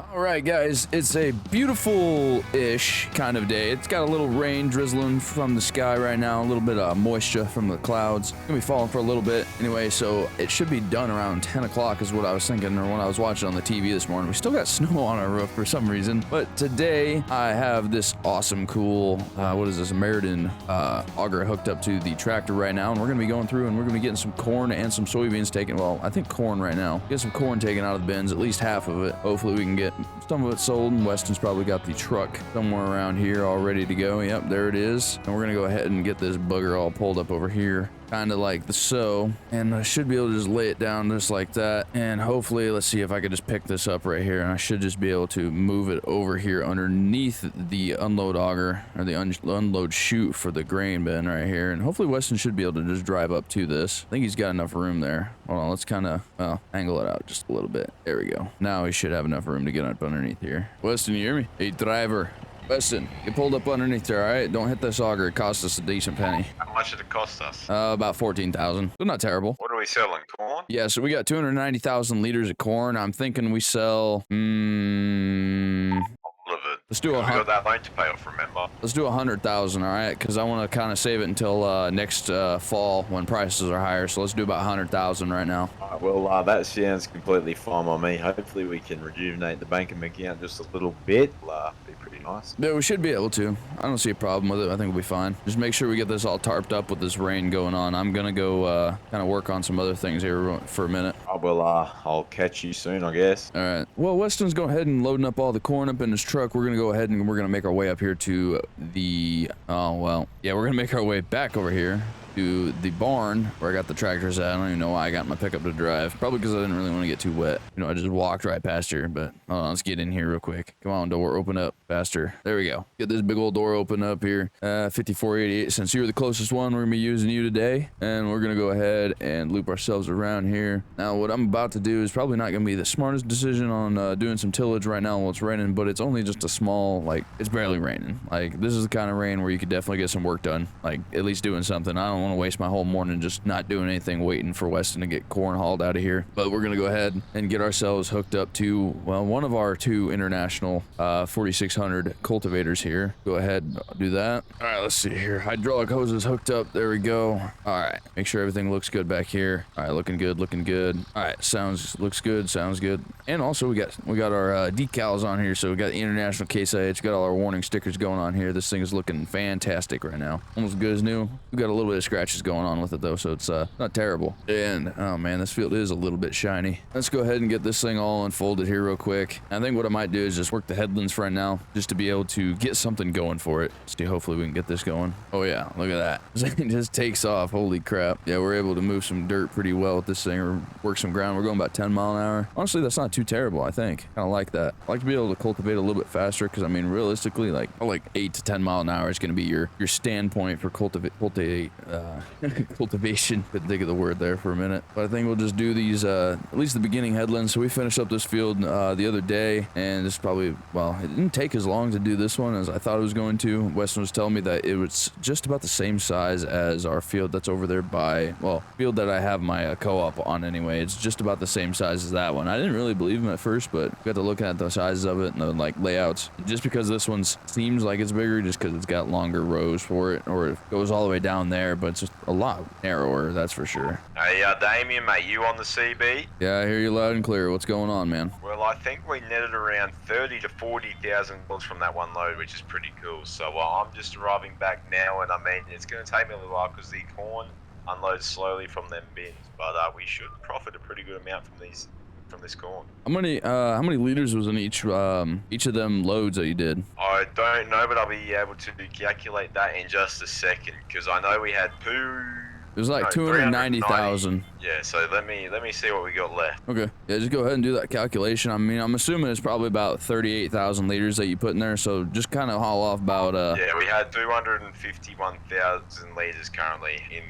All right, guys, it's a beautiful-ish kind of day. It's got a little rain drizzling from the sky right now, a little bit of moisture from the clouds. It's gonna be falling for a little bit. Anyway, so it should be done around 10 o'clock is what I was thinking, or when I was watching on the TV this morning. We still got snow on our roof for some reason, but today I have this awesome, cool, what is this, Meriden auger hooked up to the tractor right now, and we're gonna be going through and we're gonna be getting some corn and some soybeans taken. Well, I think corn right now. Get some corn taken out of the bins, at least half of it. Hopefully we can get some of it sold, and Weston's probably got the truck somewhere around here all ready to go. Yep, there it is. And we're gonna go ahead and get this bugger all pulled up over here, kind of like the so, and I should be able to just lay it down just like that. And hopefully, let's see if I could just pick this up right here, and I should just be able to move it over here underneath the unload auger, or the unload chute for the grain bin right here. And hopefully Weston should be able to just drive up to this. I think he's got enough room there. Hold on, let's kind of, well, angle it out just a little bit. There we go. Now he should have enough room to get up underneath here. Weston, you hear me? Hey, driver. Weston, get pulled up underneath there, all right? Don't hit this auger. It cost us a decent penny. How much did it cost us? About 14,000. So not terrible. What are we selling? Corn? Yeah, so we got 290,000 liters of corn. I'm thinking we sell, All of it. let's do We a got that loan to pay off, remember? Let's do 100,000, all right? Because I want to kind of save it until next fall when prices are higher. So let's do about 100,000 right now. Alright, well, that sounds completely fine by me. Hopefully we can rejuvenate the banking account just a little bit. Be pretty nice. Yeah, we should be able to. I don't see a problem with it. I think we'll be fine. Just make sure we get this all tarped up with this rain going on. I'm gonna go kind of work on some other things here for a minute. Oh, well, I'll catch you soon, I guess. All right. Well, Weston's going ahead and loading up all the corn up in his truck. We're gonna go ahead and we're gonna make our way up here to the. Oh well, yeah, we're gonna make our way back over here to the barn where I got the tractors at. I don't even know why I got my pickup to drive. Probably because I didn't really want to get too wet. You know, I just walked right past here, but hold on, let's get in here real quick. Come on, door, open up faster. There we go. Get this big old door open up here. 5488, since you're the closest one, we're gonna be using you today. And we're gonna go ahead and loop ourselves around here. Now, what I'm about to do is probably not gonna be the smartest decision on doing some tillage right now while it's raining, but it's only just a small, like, it's barely raining. Like, this is the kind of rain where you could definitely get some work done. Like, at least doing something. I don't want to waste my whole morning just not doing anything, waiting for Weston to get corn hauled out of here. But we're gonna go ahead and get ourselves hooked up to, well, one of our two international 4600 cultivators here. Go ahead and do that. All right, let's see here. Hydraulic hose is hooked up. There we go. All right, make sure everything looks good back here. All right, looking good, looking good. All right, looks good, sounds good. And also we got our decals on here. So we got the international Case IH, got all our warning stickers going on here. This thing is looking fantastic right now, almost as good as new. We got a little bit of scratches going on with it though, so it's not terrible. And oh man, this field is a little bit shiny. Let's go ahead and get this thing all unfolded here real quick. I think what I might do is just work the headlands for right now, just to be able to get something going for it. See, hopefully we can get this going. Oh yeah, look at that. This thing just takes off. Holy crap. Yeah, we're able to move some dirt pretty well with this thing, or work some ground. We're going about 10 mile an hour. Honestly, that's not too terrible, I think. Kind of like that. I like to be able to cultivate a little bit faster, because I mean, realistically, like 8 to 10 mile an hour is going to be your standpoint for cultivation. Couldn't think of the word there for a minute. But I think we'll just do these, at least the beginning headlands. So we finished up this field the other day, and this probably, well, it didn't take as long to do this one as I thought it was going to. Weston was telling me that it was just about the same size as our field that's over there by, well, field that I have my co-op on anyway. It's just about the same size as that one. I didn't really believe him at first, but got to looking at the sizes of it and the like layouts. Just because this one seems like it's bigger, just because it's got longer rows for it, or it goes all the way down there, but it's just a lot narrower, that's for sure. Hey, Damien, mate, you on the CB? Yeah, I hear you loud and clear. What's going on, man? Well, I think we netted around 30 to 40,000 dollars from that one load, which is pretty cool. So I'm just arriving back now, and I mean, it's going to take me a little while because the corn unloads slowly from them bins, but we should profit a pretty good amount from this corn. How many liters was in each of them loads that you did? I don't know, but I'll be able to calculate that in just a second, because I know we had it was like 290,000. Yeah, so let me see what we got left. Okay. Yeah, just go ahead and do that calculation. I mean, I'm assuming it's probably about 38,000 liters that you put in there, so just kind of haul off about Yeah, we had 251,000 liters currently in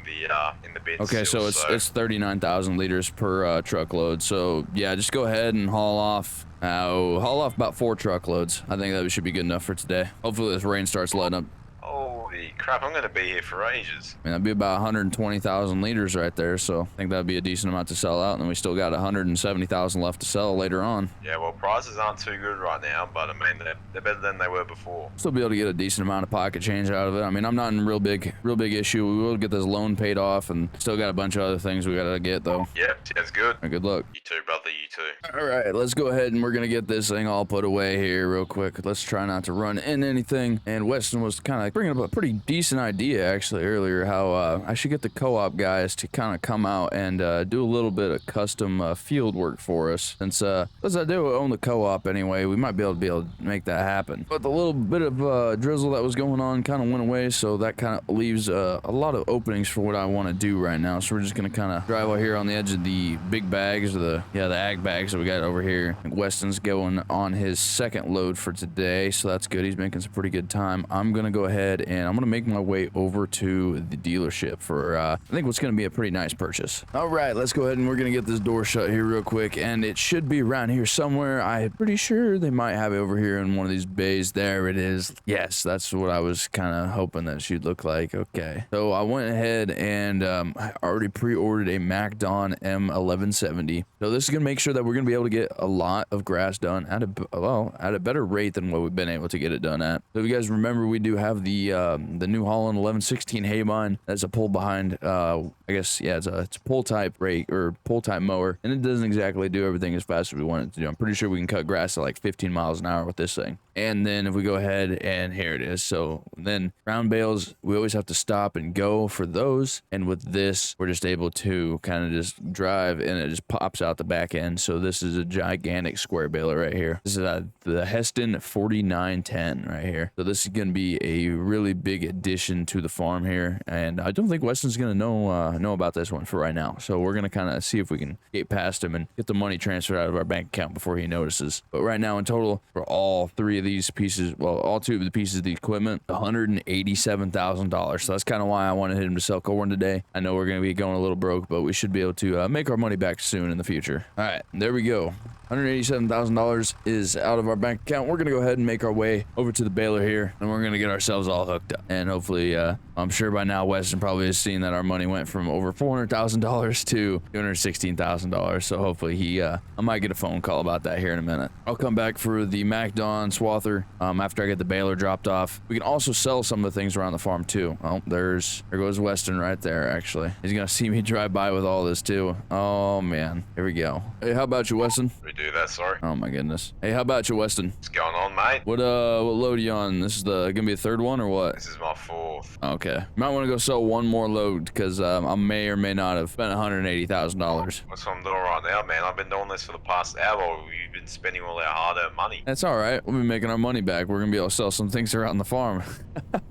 the bin. Okay, still, so it's 39,000 liters per truckload. So yeah, just go ahead and haul off about 4 truckloads. I think that should be good enough for today. Hopefully this rain starts letting up. Holy crap, I'm going to be here for ages. I mean, that'd be about 120,000 liters right there, so I think that'd be a decent amount to sell out, and then we still got 170,000 left to sell later on. Yeah, well, prices aren't too good right now, but I mean, they're better than they were before. Still be able to get a decent amount of pocket change out of it. I mean, I'm not in real big issue. We will get this loan paid off, and still got a bunch of other things we gotta get though. Yep, sounds good. Right, good luck. You too, brother, you too. All right, let's go ahead and we're gonna get this thing all put away here real quick. Let's try not to run in anything. And Weston was kind of bringing up a pretty decent idea actually earlier, how I should get the co-op guys to kind of come out and do a little bit of custom field work for us. Since as I do own the co-op anyway, we might be able to make that happen. But the little bit of drizzle that was going on kind of went away, so that kind of leaves a lot of openings for what I want to do right now. So we're just gonna kind of drive out here on the edge of the big bags, or the ag bags that we got over here. I think Weston's going on his second load for today, so that's good. He's making some pretty good time. I'm gonna go ahead and I'm gonna make my way over to the dealership for I think what's gonna be a pretty nice purchase. All right, let's go ahead and we're gonna get this door shut here real quick, and it should be around here somewhere. I'm pretty sure they might have it over here in one of these bays. There it is. Yes, that's what I was kind of hoping that she'd look like. Okay, so I went ahead and I already pre-ordered a 𝗙𝗏 M1170. So this is gonna make sure that we're gonna be able to get a lot of grass done at a better rate than what we've been able to get it done at. So if you guys remember, we do have the New Holland 1116 Haybine. That's a pull behind. I guess yeah, it's a pull type rake or pull type mower, and it doesn't exactly do everything as fast as we want it to do. I'm pretty sure we can cut grass at like 15 miles an hour with this thing. And then if we go ahead and here it is. So then round bales, we always have to stop and go for those. And with this, we're just able to kind of just drive and it just pops out the back end. So this is a gigantic square baler right here. This is the Heston 4910 right here. So this is going to be a really big addition to the farm here. And I don't think Weston's going to know about this one for right now. So we're going to kind of see if we can get past him and get the money transferred out of our bank account before he notices. But right now in total for all three of these pieces, well, all two of the pieces of the equipment, $187,000. So that's kind of why I wanted him to sell corn today. I know we're going to be going a little broke, but we should be able to make our money back soon in the future. All right, there we go. $187,000 is out of our bank account. We're gonna go ahead and make our way over to the baler here, and we're gonna get ourselves all hooked up. And hopefully, I'm sure by now Weston probably has seen that our money went from over $400,000 to $216,000. So hopefully I might get a phone call about that here in a minute. I'll come back for the 𝗙𝗏 swather after I get the baler dropped off. We can also sell some of the things around the farm too. Oh, there goes Weston right there. Actually, he's gonna see me drive by with all this too. Oh man, here we go. Hey, how about you, Weston? We do that, sorry. Oh my goodness. Hey, how about you, Weston? What's going on, mate? What load are you on? This is gonna be a third one or what? This is my fourth. Okay. Might want to go sell one more load because I may or may not have spent $180,000. That's what I'm doing right now, man. I've been doing this for the past hour. We've been spending all our hard-earned money. That's all right. We'll be making our money back. We're gonna be able to sell some things around the farm.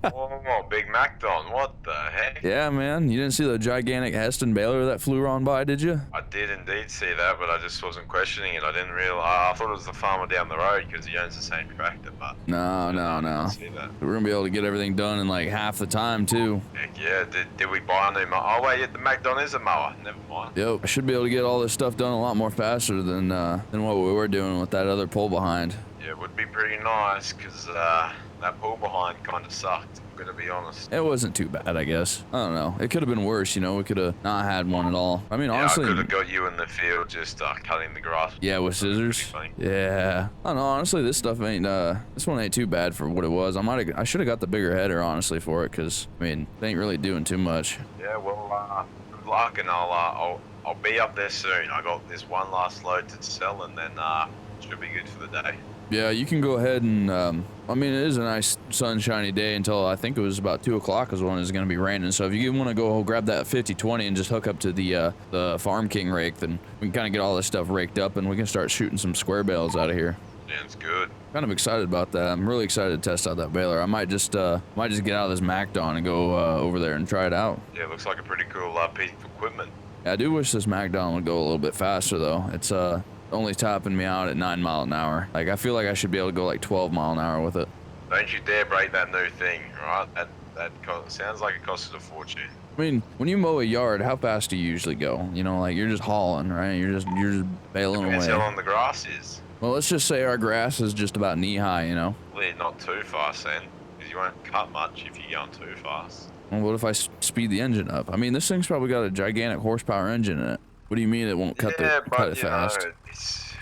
Whoa, Big 𝗙𝗏𝗏, what the heck? Yeah, man. You didn't see the gigantic Heston baler that flew on by, did you? I did indeed see that, but I just wasn't questioning it. I didn't realize. I thought it was the farmer down the road because he owns the same tractor, but no. See that. We're gonna be able to get everything done in like half the time too. Heck yeah. Did we buy a new mower? Oh wait, the 𝗙𝗏𝗏 is a mower. Never mind. Yep. I should be able to get all this stuff done a lot more faster than what we were doing with that other pull behind. Yeah, it would be pretty nice because that pull behind kind of sucked. I'm gonna be honest. It wasn't too bad, I guess. I don't know. It could have been worse, you know. We could have not had one at all. I mean, yeah, honestly, I could have got you in the field just cutting the grass. Yeah, with scissors. Yeah. I don't know. Honestly, this stuff ain't. This one ain't too bad for what it was. I should have got the bigger header, honestly, for it, because I mean, it ain't really doing too much. Yeah. Well, good luck, and I'll be up there soon. I got this one last load to sell, and then should be good for the day. Yeah, you can go ahead and, I mean, it is a nice sunshiny day until I think it was about 2 o'clock is when it's going to be raining. So if you want to go grab that 50-20 and just hook up to the Farm King rake, then we can kind of get all this stuff raked up and we can start shooting some square bales out of here. Sounds good. Kind of excited about that. I'm really excited to test out that baler. I might just get out of this 𝗙𝗏𝗏 and go over there and try it out. Yeah, it looks like a pretty cool piece of equipment. Yeah, I do wish this 𝗙𝗏𝗏 would go a little bit faster though. It's only topping me out at 9 miles an hour. Like, I feel like I should be able to go like 12 miles an hour with it. Don't you dare break that new thing, right? That sounds like it costed a fortune. I mean, when you mow a yard, how fast do you usually go? You know, like you're just hauling, right? You're just bailing Depends away. how long the grass is. Well, let's just say our grass is just about knee high, you know? Well, not too fast then. because you won't cut much if you're going too fast. Well, what if I speed the engine up? I mean, this thing's probably got a gigantic horsepower engine in it. What do you mean it won't cut it fast? Know, it's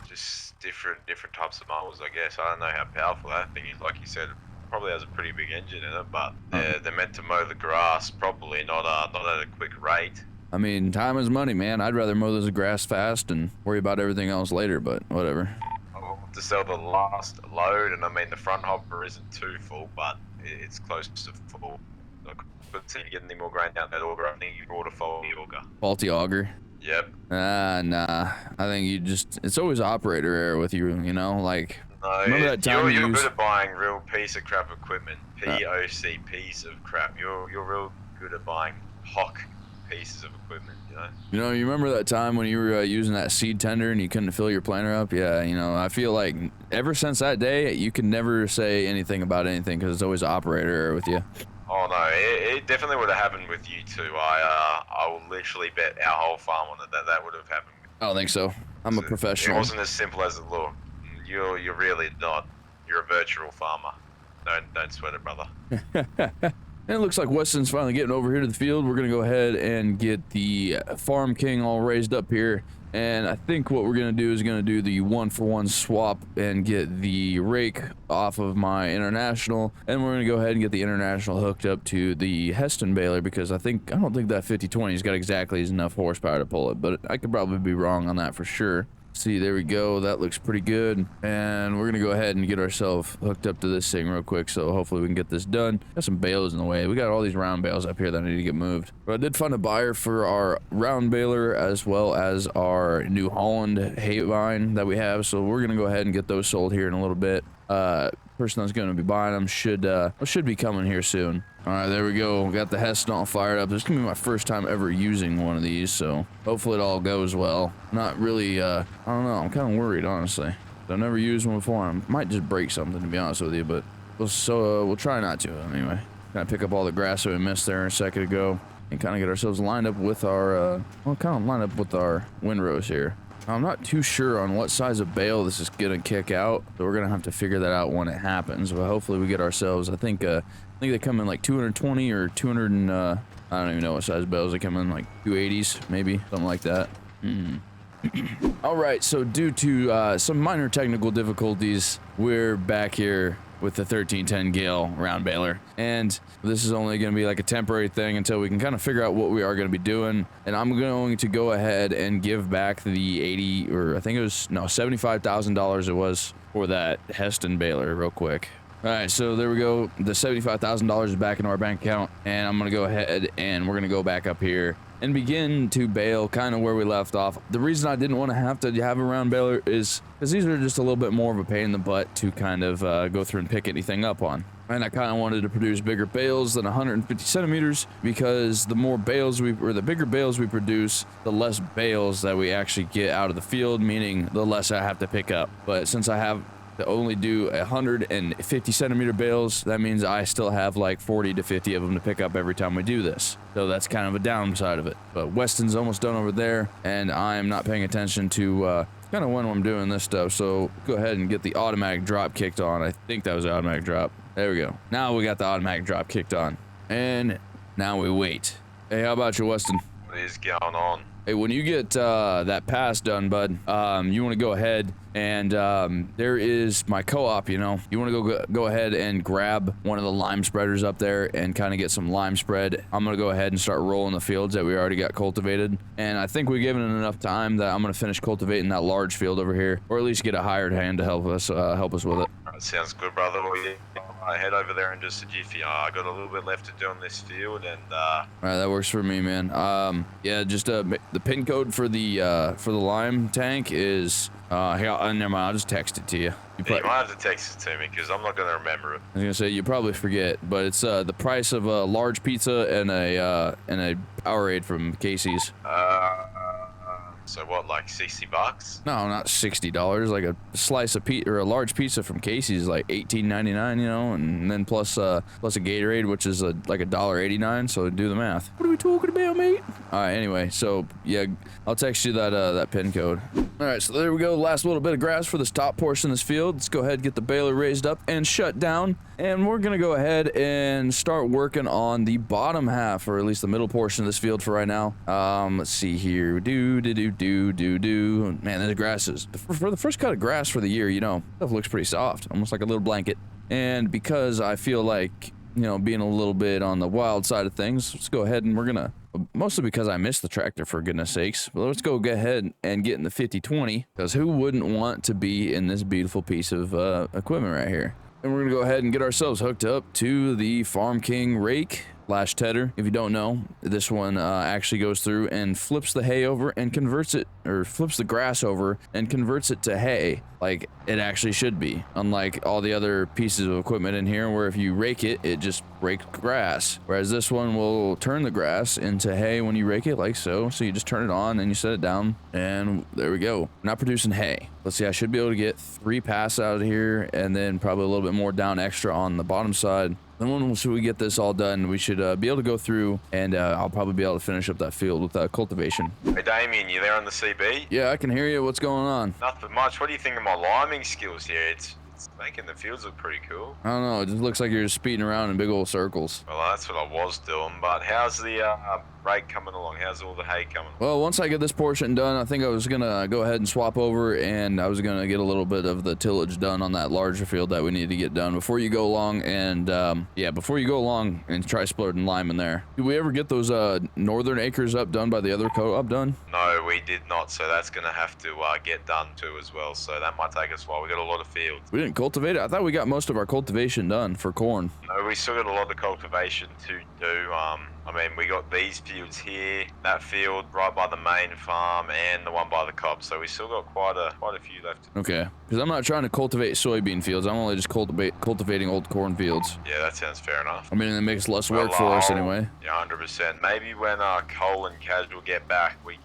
just different types of models, I guess. I don't know how powerful that thing is. Like you said, it probably has a pretty big engine in it, but they're meant to mow the grass properly, not at a quick rate. I mean, time is money, man. I'd rather mow this grass fast and worry about everything else later, but whatever. I'll have to sell the last load, and I mean, the front hopper isn't too full, but it's close to full. I couldn't see you getting any more grain out that auger. I think you brought a faulty auger. Faulty auger? Yep. Nah. I think it's always operator error with you, you know? Like, no, remember that time you're good at buying real piece of crap equipment. POC, piece of crap. You're real good at buying hock pieces of equipment, you know? You remember that time when you were using that seed tender and you couldn't fill your planter up? Yeah, you know, I feel like ever since that day, you can never say anything about anything because it's always operator error with you. Oh no, it definitely would have happened with you too. I will literally bet our whole farm on it that would have happened. I don't think so. I'm a professional. It wasn't as simple as it looked. You're really not. You're a virtual farmer. Don't sweat it, brother. And it looks like Weston's finally getting over here to the field. We're gonna go ahead and get the Farm King all raised up here. And I think what we're gonna do is gonna do the 1-for-1 swap and get the rake off of my International, and we're gonna go ahead and get the International hooked up to the Heston baler because I don't think that 5020's got exactly enough horsepower to pull it, but I could probably be wrong on that for sure. See, there we go. That looks pretty good. And we're gonna go ahead and get ourselves hooked up to this thing real quick, so hopefully we can get this done. Got some bales in the way. We got all these round bales up here that need to get moved. But I did find a buyer for our round baler as well as our New Holland hay vine that we have, so we're gonna go ahead and get those sold here in a little bit. Person that's gonna be buying them should be coming here soon. All right, there we go. Got the Heston all fired up. This is gonna be my first time ever using one of these, so hopefully it all goes well. Not really, I don't know. I'm kind of worried, honestly. I've never used one before. I might just break something, to be honest with you, but we'll try not to anyway. Kind of pick up all the grass that we missed there a second ago, and kind of get ourselves lined up with our, windrows here. I'm not too sure on what size of bale this is gonna kick out, so we're gonna have to figure that out when it happens. But hopefully we get ourselves, I think they come in like 220 or 200 and I don't even know what size bales they come in, like 280s maybe, something like that. All right, so due to some minor technical difficulties, we're back here with the 1310 Gale round baler, and this is only going to be like a temporary thing until we can kind of figure out what we are going to be doing. And I'm going to go ahead and give back the $75,000 it was for that Heston baler real quick. All right, so there we go. The $75,000 is back into our bank account, and I'm gonna go ahead and we're gonna go back up here and begin to bale kind of where we left off. The reason I didn't want to have a round baler is because these are just a little bit more of a pain in the butt to kind of go through and pick anything up on. And I kind of wanted to produce bigger bales than 150 centimeters because the bigger bales we produce, the less bales that we actually get out of the field, meaning the less I have to pick up. But since I have to only do 150 centimeter bales, that means I still have like 40 to 50 of them to pick up every time we do this. So that's kind of a downside of it. But Weston's almost done over there, and I'm not paying attention to kind of when I'm doing this stuff. So go ahead and get the automatic drop kicked on. I think that was the automatic drop. There we go. Now we got the automatic drop kicked on, and now we wait. Hey, how about you, Weston? What is going on? Hey, when you get that pass done, bud, you want to go ahead and there is my co-op, you know. You want to go ahead and grab one of the lime spreaders up there and kind of get some lime spread. I'm going to go ahead and start rolling the fields that we already got cultivated. And I think we've given it enough time that I'm going to finish cultivating that large field over here, or at least get a hired hand to help us with it. That sounds good, brother. I head over there in just a jiffy. I got a little bit left to do on this field, and all right, that works for me, man. Yeah, just the pin code for the lime tank is here. Never mind, I'll just text it to you. You might have to text it to me because I'm not gonna remember it. I was gonna say you probably forget, but it's the price of a large pizza and a Powerade from Casey's. So what, like $60? No, not $60. Like a slice of pizza or a large pizza from Casey's is like $18.99, you know, and then plus a Gatorade, which is like $1.89. So do the math. What are we talking about, mate? All right. Anyway, so yeah, I'll text you that pin code. All right. So there we go. Last little bit of grass for this top portion of this field. Let's go ahead and get the baler raised up and shut down. And we're gonna go ahead and start working on the bottom half, or at least the middle portion of this field for right now. Let's see here. Man, this grass is for the first cut of grass for the year. You know, stuff looks pretty soft, almost like a little blanket. And because I feel like, you know, being a little bit on the wild side of things, let's go ahead and we're gonna, mostly because I missed the tractor for goodness sakes, but let's go ahead and get in the 50-20, because who wouldn't want to be in this beautiful piece of equipment right here? And we're gonna go ahead and get ourselves hooked up to the Farm King rake / tedder. If you don't know, this one actually goes through and flips the hay over and converts it, or flips the grass over and converts it to hay, like it actually should be. Unlike all the other pieces of equipment in here, where if you rake it, it just rakes grass. Whereas this one will turn the grass into hay when you rake it, like so. So you just turn it on and you set it down, and there we go. Not producing hay. Let's see, I should be able to get 3 passes out of here, and then probably a little bit more down extra on the bottom side. Then once we get this all done, we should be able to go through, and I'll probably be able to finish up that field with cultivation. Hey Damien, you there on the CB? Yeah, I can hear you. What's going on? Nothing much. What do you think of my liming skills here? It's making the fields look pretty cool. I don't know. It just looks like you're just speeding around in big old circles. Well, that's what I was doing. But how's the rake coming along? How's all the hay coming? Well, once I get this portion done, I think I was gonna go ahead and swap over, and I was gonna get a little bit of the tillage done on that larger field that we need to get done before you go along. And yeah, before you go along and try splurting lime in there. Did we ever get those northern acres up done by the other co-op done? No, we did not. So that's gonna have to get done too as well. So that might take us a while. We got a lot of fields. We didn't cultivate it. I thought we got most of our cultivation done for corn. No, we still got a lot of cultivation to do. I mean, we got these fields here, that field right by the main farm, and the one by the cop. So we still got quite a few left. Okay, because I'm not trying to cultivate soybean fields. I'm only just cultivating old corn fields. Yeah, that sounds fair enough. I mean, it makes less work for us anyway. Yeah, 100%. Maybe when Cole and Casual get back, we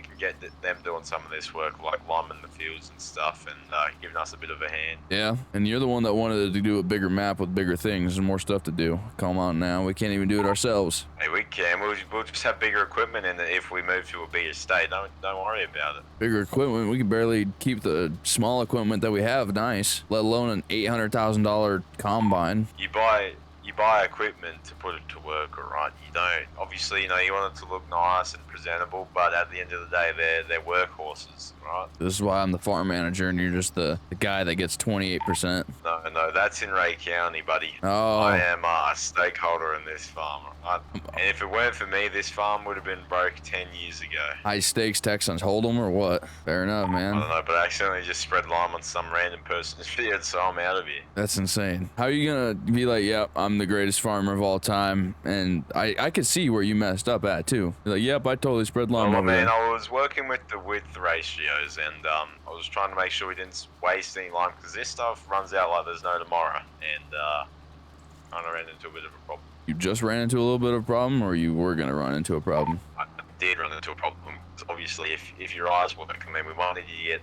can get them doing some of this work, like liming the fields and stuff, and giving us a bit of a hand. Yeah, and you're the one that wanted to do a bigger map with bigger things and more stuff to do. Come on now, we can't even do it ourselves. Hey, we can. We'll just have bigger equipment in it if we move to a bigger state. Don't worry about it. Bigger equipment? We can barely keep the small equipment that we have nice, let alone an $800,000 combine. You buy equipment to put it to work, alright? You don't. Obviously, you know, you want it to look nice and presentable, but at the end of the day, they're workhorses, right? This is why I'm the farm manager and you're just the guy that gets 28%. No, that's in Ray County, buddy. Oh. I am a stakeholder in this farm, right? And if it weren't for me, this farm would have been broke 10 years ago. High stakes Texans hold them or what? Fair enough, man. I don't know, but I accidentally just spread lime on some random person's field, so I'm out of here. That's insane. How are you gonna be like, yep, I'm the greatest farmer of all time, and I could see where you messed up at too. You're like, yep, I totally spread lime over there. I was working with the width ratios, and I was trying to make sure we didn't waste any lime, because this stuff runs out like there's no tomorrow, and kind of ran into a bit of a problem. You just ran into a little bit of a problem, or you were gonna run into a problem? I did run into a problem. Obviously, if your eyes work, I mean, we wanted you to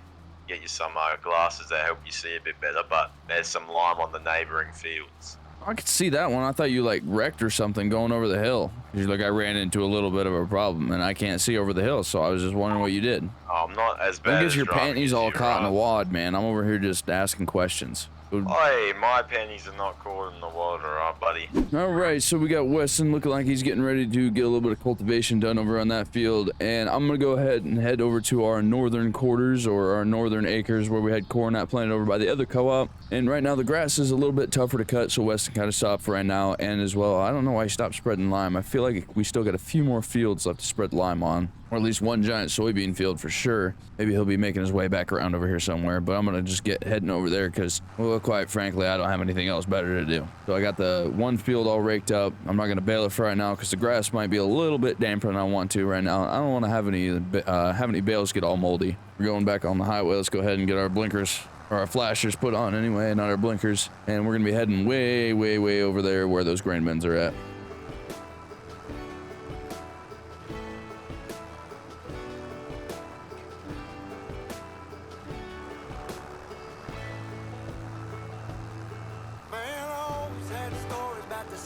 get you some glasses that help you see a bit better, but there's some lime on the neighboring fields. I could see that one. I thought you like wrecked or something going over the hill. You're like, I ran into a little bit of a problem and I can't see over the hill, so I was just wondering what you did. I'm not as bad. Don't get as your driving panties as all you, caught in right? a wad, man. I'm over here just asking questions. Hey, my panties are not caught in the water, alright, buddy? All right, so we got Weston looking like he's getting ready to get a little bit of cultivation done over on that field, and I'm gonna go ahead and head over to our northern quarters, or our northern acres, where we had corn that planted over by the other co-op. And right now the grass is a little bit tougher to cut, so Weston kind of stopped for right now. And as well, I don't know why he stopped spreading lime. I feel like we still got a few more fields left to spread lime on, or at least one giant soybean field for sure. Maybe he'll be making his way back around over here somewhere, but I'm gonna just get heading over there because, well, quite frankly, I don't have anything else better to do. So I got the one field all raked up. I'm not gonna bale it for right now because the grass might be a little bit damper than I want to right now. I don't want to have any bales get all moldy. We're going back on the highway. Let's go ahead and get our blinkers, or our flashers, put on anyway, not our blinkers. And we're gonna be heading way, way, way over there where those grain bins are at.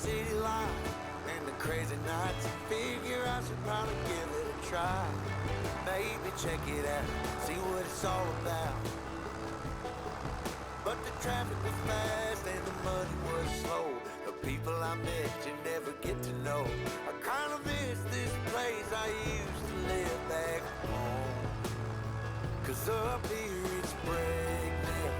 city lights and the crazy nights. Figure I should probably give it a try. Maybe check it out, see what it's all about. But the traffic was fast and the money was slow. The people I met you never get to know. I kinda miss this place I used to live back home. 'Cause up here it's breakneck,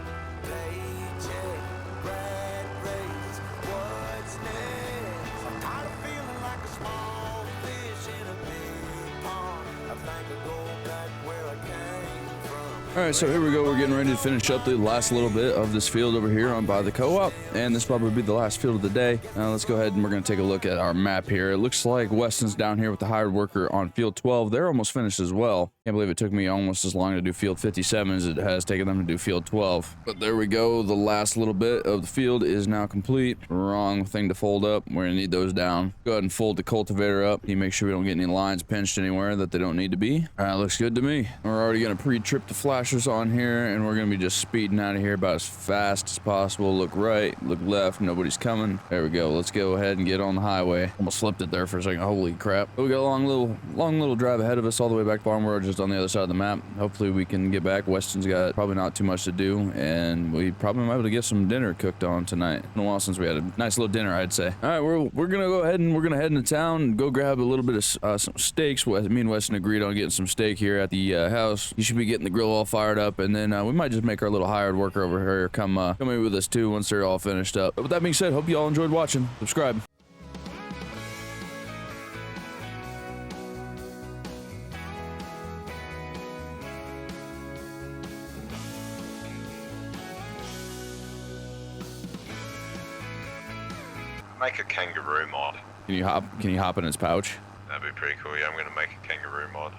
paycheck, rat race, what's next? I'm tired of feeling like a small fish in a big pond. I think I'll go back where I came from. All right, so here we go. We're getting ready to finish up the last little bit of this field over here on by the co-op, and this will probably be the last field of the day. Now let's go ahead and we're going to take a look at our map here. It looks like Weston's down here with the hired worker on field 12. They're almost finished as well. Can't believe it took me almost as long to do field 57 as it has taken them to do field 12. But there we go. The last little bit of the field is now complete. Wrong thing to fold up. We're going to need those down. Go ahead and fold the cultivator up. You make sure we don't get any lines pinched anywhere that they don't need to be. All right, looks good to me. We're already going to pre-trip the flashers on here, and we're going to be just speeding out of here about as fast as possible. Look right, look left, nobody's coming. There we go. Let's go ahead and get on the highway. Almost slipped it there for a second. Holy crap. But we got a long little drive ahead of us all the way back to Farm Road, just on the other side of the map. Hopefully we can get back. Weston's got probably not too much to do, and we probably might be able to get some dinner cooked on tonight. It's been a while since we had a nice little dinner, I'd say. All right, we're gonna go ahead and we're gonna head into town and go grab a little bit of some steaks. Me and Weston agreed on getting some steak here at the house. You should be getting the grill all fired up, and then we might just make our little hired worker over here come in with us too once they're all finished up. But with that being said, hope you all enjoyed watching. Subscribe. Make a kangaroo mod. Can you hop in its pouch? That'd be pretty cool. Yeah, I'm gonna make a kangaroo mod.